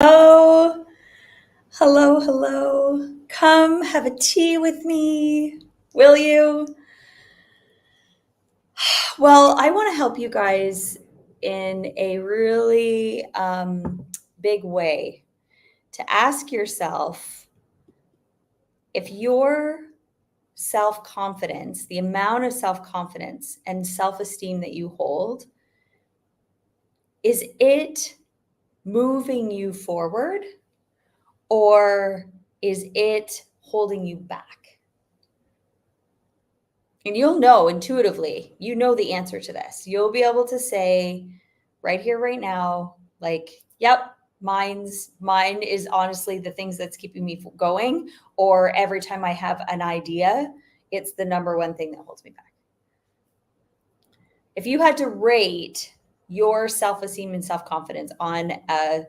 Oh, hello, hello. Come have a tea with me. Will you? Well, I want to help you guys in a really big way to ask yourself if your self confidence, the amount of self confidence and self esteem that you hold, is it moving you forward or is it holding you back? And you'll know intuitively, you know the answer to this. You'll be able to say right here, right now, like, yep, mine is honestly the things that's keeping me going. Or every time I have an idea, it's the number one thing that holds me back. If you had to rate your self-esteem and self-confidence on a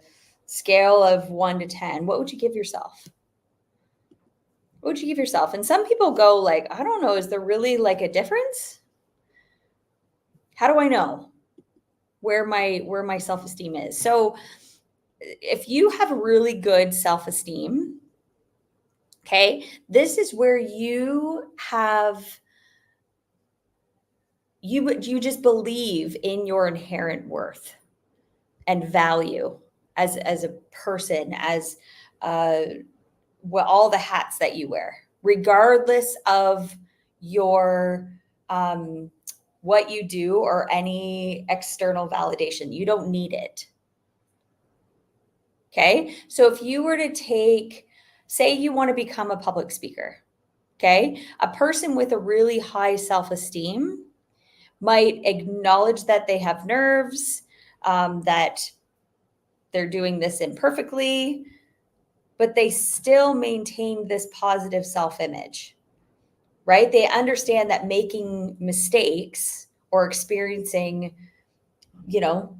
scale of 1 to 10, what would you give yourself? What would you give yourself? And some people go like, I don't know, is there really like a difference? How do I know where my self-esteem is? So if you have really good self-esteem, okay, this is where you just believe in your inherent worth and value as a person, as all the hats that you wear, regardless of your what you do or any external validation. You don't need it. Okay. So if you were to say you want to become a public speaker, okay, a person with a really high self esteem might acknowledge that they have nerves, that they're doing this imperfectly, but they still maintain this positive self image, right? They understand that making mistakes or experiencing, you know,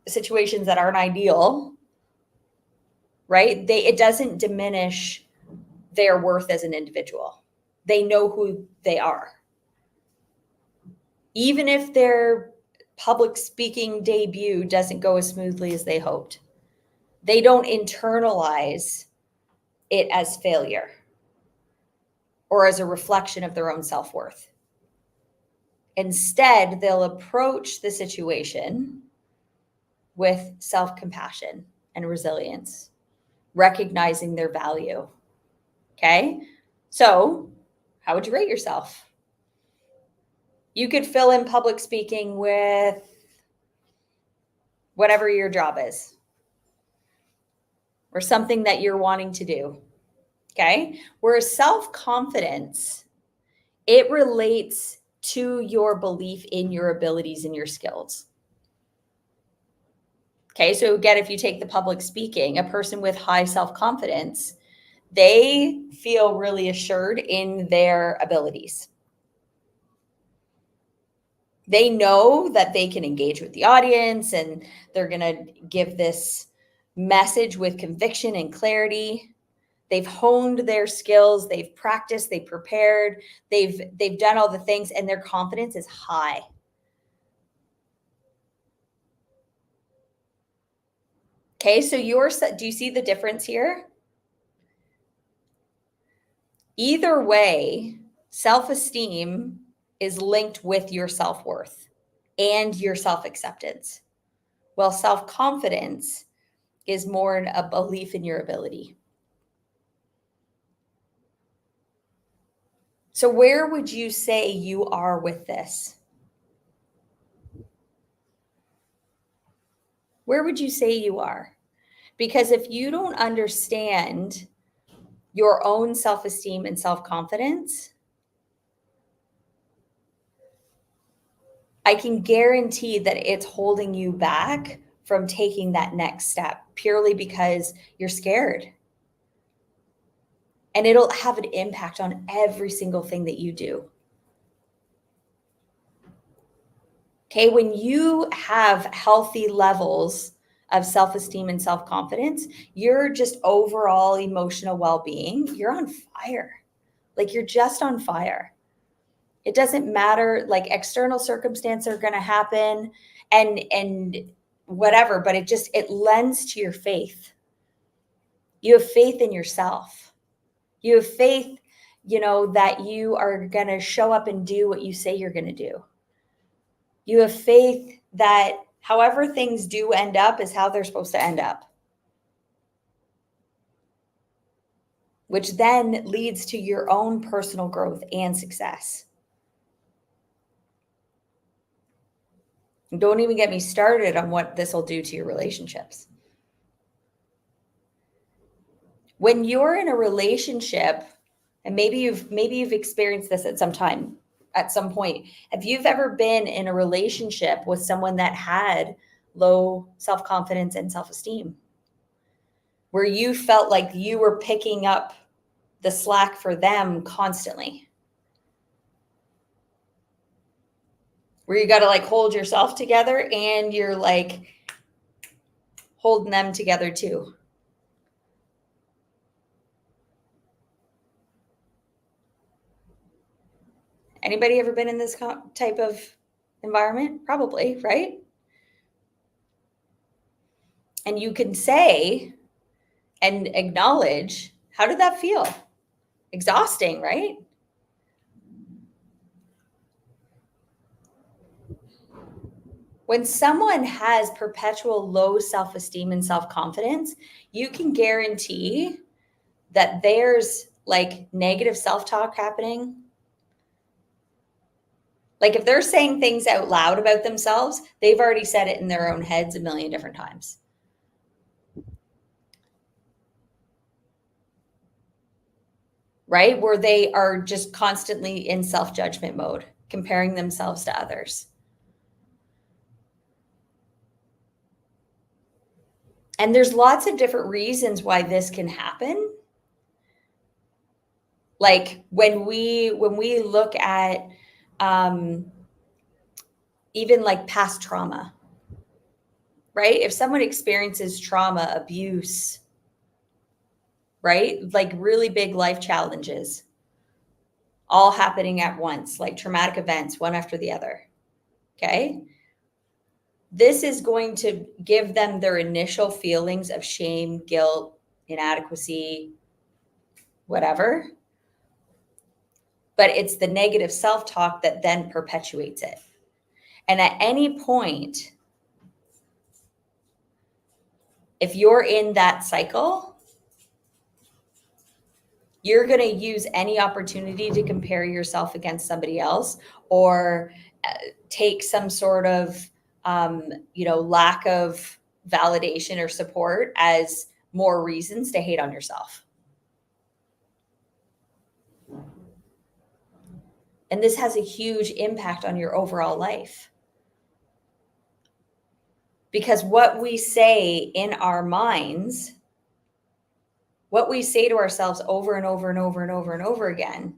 situations that aren't ideal, right? It doesn't diminish their worth as an individual. They know who they are. Even if their public speaking debut doesn't go as smoothly as they hoped, they don't internalize it as failure or as a reflection of their own self-worth. Instead, they'll approach the situation with self-compassion and resilience, recognizing their value. Okay? So, how would you rate yourself? You could fill in public speaking with whatever your job is or something that you're wanting to do. Okay? Whereas self-confidence, it relates to your belief in your abilities and your skills. Okay, so again, if you take the public speaking, a person with high self-confidence, they feel really assured in their abilities. They know that they can engage with the audience and they're going to give this message with conviction and clarity. They've honed their skills, they've practiced, they've prepared, they've done all the things, and their confidence is high. Okay, so do you see the difference here? Either way, self-esteem is linked with your self-worth and your self-acceptance, while self-confidence is more a belief in your ability. So where would you say you are with this? Where would you say you are? Because if you don't understand your own self-esteem and self-confidence, I can guarantee that it's holding you back from taking that next step purely because you're scared. And it'll have an impact on every single thing that you do. Okay, when you have healthy levels of self-esteem and self-confidence, your just overall emotional well-being, you're on fire. Like you're just on fire. It doesn't matter, like external circumstances are going to happen, and whatever, but it lends to your faith. You have faith in yourself. You have faith, that you are going to show up and do what you say you're going to do. You have faith that however things do end up is how they're supposed to end up, which then leads to your own personal growth and success. Don't even get me started on what this will do to your relationships. When you're in a relationship, and maybe you've experienced this at some point. Have you ever been in a relationship with someone that had low self-confidence and self-esteem, where you felt like you were picking up the slack for them constantly? Where you got to like hold yourself together and you're like holding them together too. Anybody ever been in this type of environment? Probably, right? And you can say and acknowledge, how did that feel? Exhausting, right? When someone has perpetual low self-esteem and self-confidence, you can guarantee that there's like negative self-talk happening. Like if they're saying things out loud about themselves, they've already said it in their own heads a million different times. Right? Where they are just constantly in self-judgment mode, comparing themselves to others. And there's lots of different reasons why this can happen. Like when we look at even like past trauma, right? If someone experiences trauma, abuse, right? Like really big life challenges, all happening at once, like traumatic events, one after the other. Okay. This is going to give them their initial feelings of shame, guilt, inadequacy, whatever. But it's the negative self-talk that then perpetuates it. And at any point, if you're in that cycle, you're going to use any opportunity to compare yourself against somebody else or take some sort of, lack of validation or support as more reasons to hate on yourself. And this has a huge impact on your overall life. Because what we say in our minds, what we say to ourselves over and over and over and over and over again,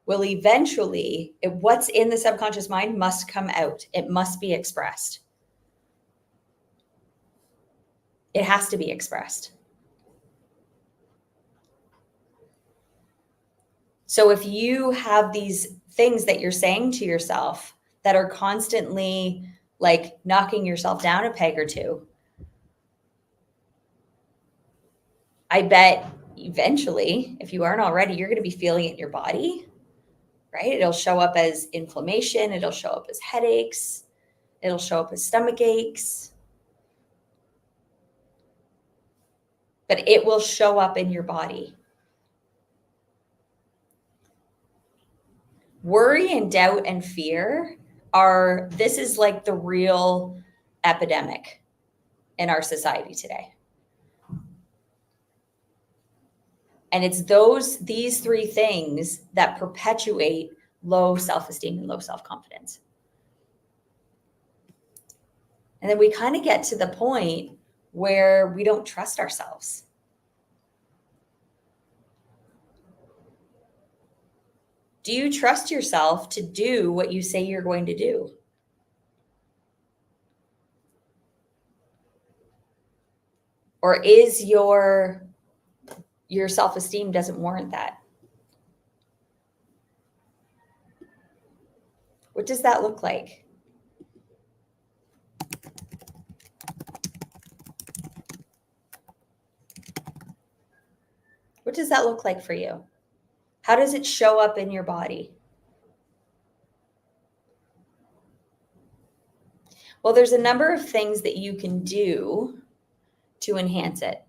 will eventually, what's in the subconscious mind must come out. It must be expressed. It has to be expressed. So if you have these things that you're saying to yourself that are constantly like knocking yourself down a peg or two, I bet eventually, if you aren't already, you're going to be feeling it in your body, right? It'll show up as inflammation. It'll show up as headaches. It'll show up as stomach aches. But it will show up in your body. Worry and doubt and fear this is like the real epidemic in our society today. And it's these three things that perpetuate low self-esteem and low self-confidence. And then we kind of get to the point where we don't trust ourselves. Do you trust yourself to do what you say you're going to do? Or is your self-esteem doesn't warrant that? What does that look like? What does that look like for you? How does it show up in your body? Well, there's a number of things that you can do to enhance it.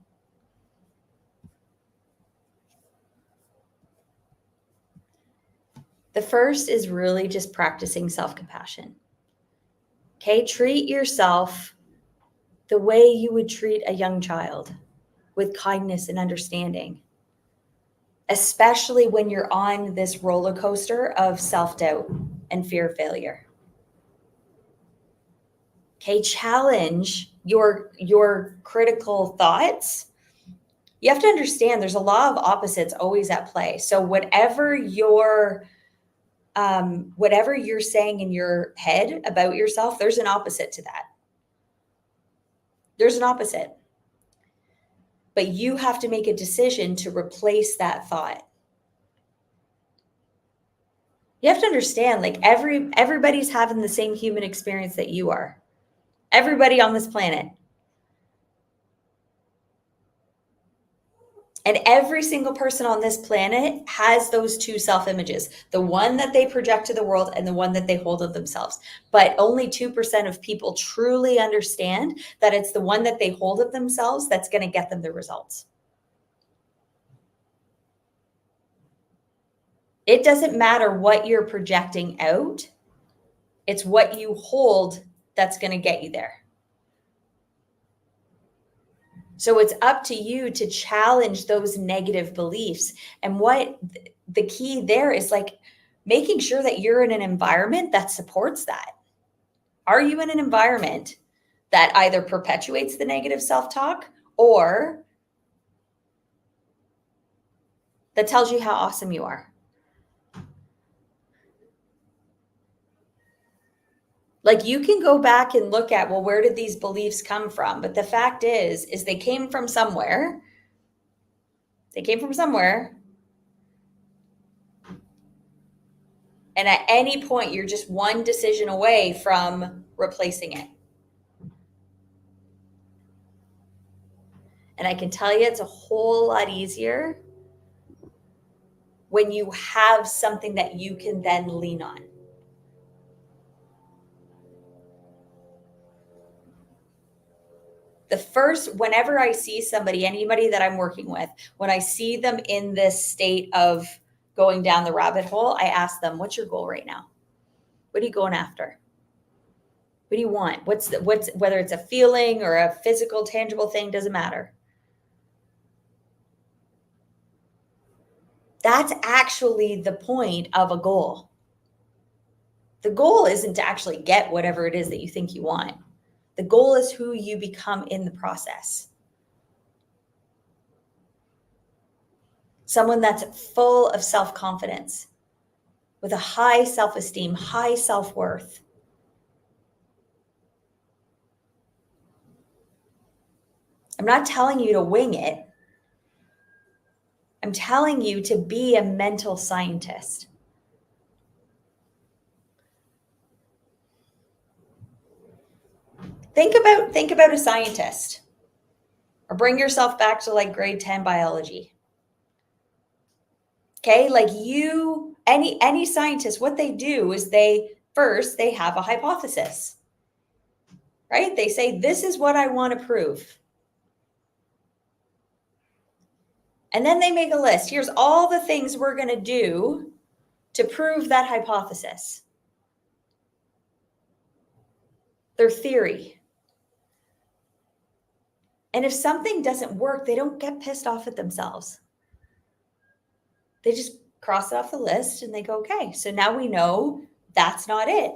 The first is really just practicing self-compassion. Okay, treat yourself the way you would treat a young child, with kindness and understanding, especially when you're on this roller coaster of self-doubt and fear of failure. Okay, challenge your critical thoughts. You have to understand there's a law of opposites always at play. So whatever you're saying in your head about yourself, there's an opposite to that. There's an opposite. But you have to make a decision to replace that thought. You have to understand, like everybody's having the same human experience that you are. Everybody on this planet. And every single person on this planet has those two self-images, the one that they project to the world and the one that they hold of themselves. But only 2% of people truly understand that it's the one that they hold of themselves that's going to get them the results. It doesn't matter what you're projecting out. It's what you hold that's going to get you there. So it's up to you to challenge those negative beliefs. And what the key there is, like, making sure that you're in an environment that supports that. Are you in an environment that either perpetuates the negative self-talk or that tells you how awesome you are? Like, you can go back and look at, well, where did these beliefs come from? But the fact is they came from somewhere. They came from somewhere. And at any point, you're just one decision away from replacing it. And I can tell you it's a whole lot easier when you have something that you can then lean on. Whenever I see somebody, anybody that I'm working with, when I see them in this state of going down the rabbit hole, I ask them, what's your goal right now? What are you going after? What do you want? Whether it's a feeling or a physical, tangible thing, doesn't matter. That's actually the point of a goal. The goal isn't to actually get whatever it is that you think you want. The goal is who you become in the process. Someone that's full of self-confidence, with a high self-esteem, high self-worth. I'm not telling you to wing it. I'm telling you to be a mental scientist. Think about a scientist, or bring yourself back to like grade 10 biology. Okay, like any scientist, what they do is they have a hypothesis, right? They say, this is what I want to prove. And then they make a list. Here's all the things we're going to do to prove that hypothesis. Their theory. And if something doesn't work, they don't get pissed off at themselves. They just cross it off the list and they go, okay, so now we know that's not it.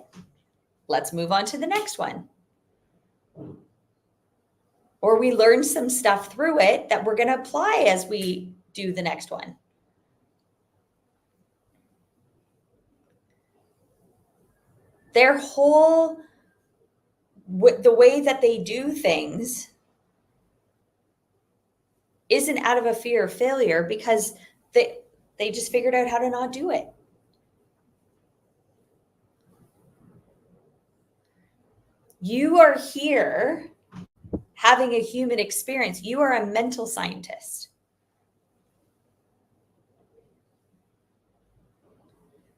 Let's move on to the next one. Or we learn some stuff through it that we're going to apply as we do the next one. Their whole, the way that they do things isn't out of a fear of failure, because they just figured out how to not do it. You are here having a human experience. You are a mental scientist.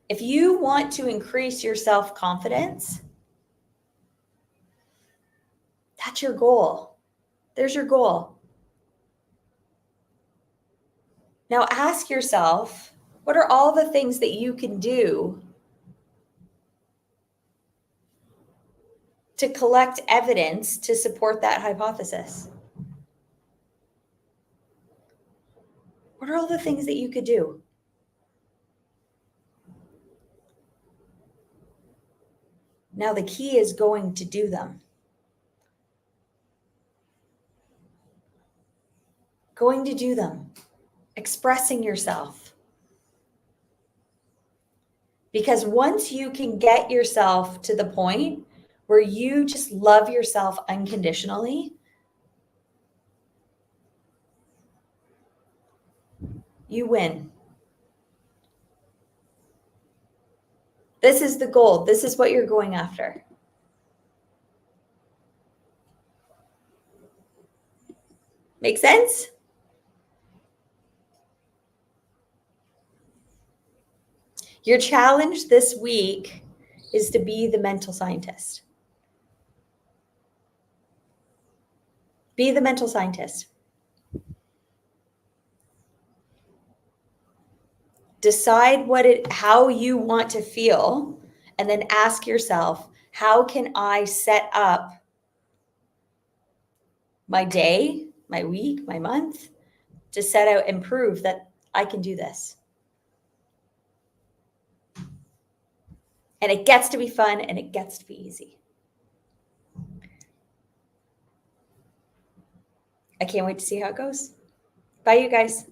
If you want to increase your self-confidence, that's your goal. There's your goal. Now ask yourself, what are all the things that you can do to collect evidence to support that hypothesis? What are all the things that you could do? Now the key is going to do them. Going to do them. Expressing yourself. Because once you can get yourself to the point where you just love yourself unconditionally, you win. This is the goal. This is what you're going after. Make sense? Your challenge this week is to be the mental scientist. Be the mental scientist. Decide how you want to feel, and then ask yourself, how can I set up my day, my week, my month to set out and prove that I can do this? And it gets to be fun and it gets to be easy. I can't wait to see how it goes. Bye, you guys.